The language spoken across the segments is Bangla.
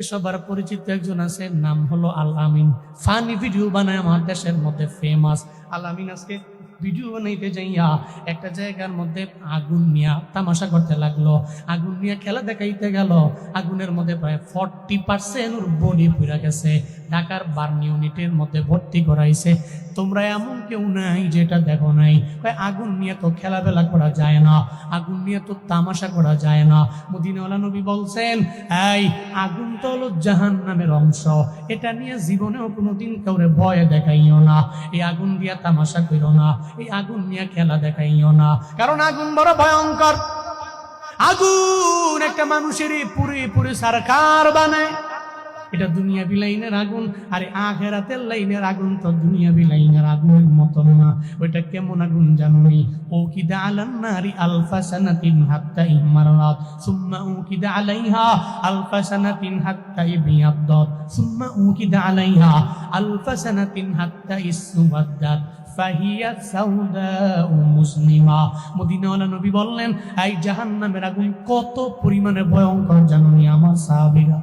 সবার পরিচিত একজন আছে, নাম হলো আল আমিন। ফানি ভিডিও বানায় আমার দেশের মধ্যে ফেমাস। আল আমিন আজকে ভিডিও বানাইতে যাইয়া একটা জায়গার মধ্যে আগুন নিয়ে তামাশা করতে লাগলো, আগুন নিয়ে খেলা দেখাইতে গেল। আগুনের মধ্যে প্রায় 40% ওর বডি পুড়ে গেছে, ঢাকার বার্ন ইউনিটের মধ্যে ভর্তি করাইছে। তোমরা এমন কেউ নাই যেটা দেখো নাই। আগুন নিয়ে তো খেলাধুলা করা যায় না, আগুন নিয়ে তো তামাশা করা যায় না। মদিনাওয়ালা নবী বলছেন, এই আগুন তো হলো জাহান্নামের অংশ, এটা নিয়ে জীবনেও কোনোদিন কাউরে ভয় দেখাইও না। এই আগুন দিয়া তামাশা কইরো না, এই আগুন নিয়ে খেলা দেখাইও না, কারণ আগুন বড় ভয়ঙ্কর। আগুন একটা মানুষের পুরি পুরি সরকার বানায়। এটা দুনিয়া বিলাইনের আগুন, আর আখেরাতের লাইনের আগুন তো দুনিয়া বিলাইনের আগুনের মতন না। ওইটা কেমন আগুন জানুনি? উকিদা আলান নারি আলফা সানাতিন হাত্তা ইমারাত সুম্মা উকিদা আলাইহা আলফা সানাতিন হাত্তা ইবিয়াদ্দাত সুম্মা উকিদা আলাইহা আলফা সানাতিন হাত্তা ইসওয়াদ্দাত ফাহিয়া সাউদাউ মুসলিমা। মদিনাওয়ালা নবী বললেন, এই জাহান্নামের আগুন কত পরিমাণে ভয়ঙ্কর জানুনি আমার সাহাবীরা?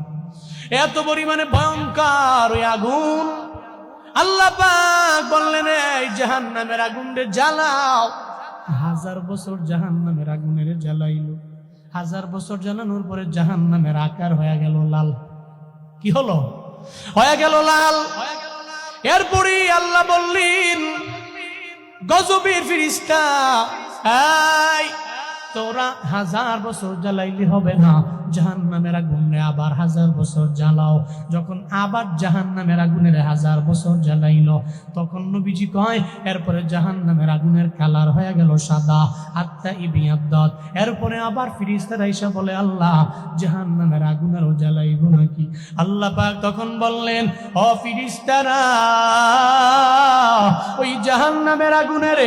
এত পরিমাণে ভয়ঙ্কর ওই আগুন। আল্লাহ পাক বললেন, এই জাহান্নামের আগুনরে জ্বালাও। 1000 বছর জাহান্নামের আগুনের জ্বালাইলো। 1000 বছর জ্বালানোর পরে জাহান্নামের আকার হয়ে গেল লাল। কি হলো? হয়ে গেল লাল। এরপরে আল্লাহ বললেন, গজবের ফেরেশতা, এই তোরা 1000 বছর জ্বালাইলে হবে না, জাহান্নামের আগুনে আবার 1000 বছর জ্বালাও। যখন আবার জাহান্নামের আগুনের 1000 বছর জ্বালাইলো, তখন নবীজি কয়, এরপরে জাহান্নামের আগুনের কালার হয়ে গেল সাদা, হাত্তা ইবিয়াদ্দাত। এরপরে আবার ফেরেশতারা এসে বলে, আল্লাহ জাহান্নামের আগুনেরও জ্বালাইব নাকি? আল্লাহ পাক তখন বললেন, ও ফেরেশতারা, ওই জাহান্নামের আগুনের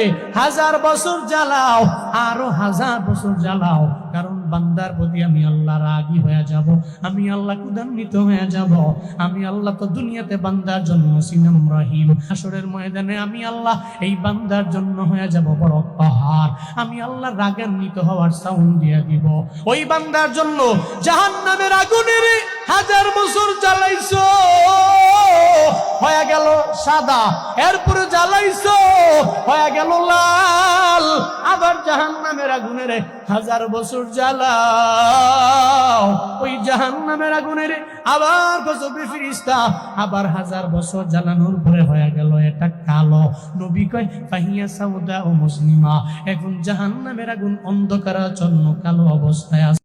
1000 বছর জ্বালাও, আরো 1000 বছর জ্বালাও, কারণ বান্দার প্রতি আমি আল্লাহ রাগী হয়ে যাব, আমি আল্লাহ ক্রোধান্বিত হয়ে যাব। আমি আল্লাহ তো দুনিয়াতে বান্দার জন্য সিনাম রহিম, হাসরের ময়দানে আমি আল্লাহ এই বান্দার জন্য হয়ে যাব বড় পাহাড়। আমি আল্লাহ রাগান্বিত হওয়ার সাউন্ড দিয়ে দিব। ওই বান্দার জন্য জাহান্নামের আগুনের 1000 বছর জ্বালাইছো, হয়ে গেল সাদা, এরপরে জ্বালাইছো হয়ে গেল লাল, আবার জাহান্নামের আগুনের 1000 বছর জ্বালাও। ওই জাহান্নামের আগুনের আবার গজবে ফেরেশতা, আবার 1000 বছর জ্বালানোর পরে হয়ে গেল এটা কালো। নবী কয়, ফাহিয়া সাউদা ও মুসলিমা। এখন জাহান্নামের আগুন অন্ধকারাচ্ছন্ন কালো অবস্থায় আছে।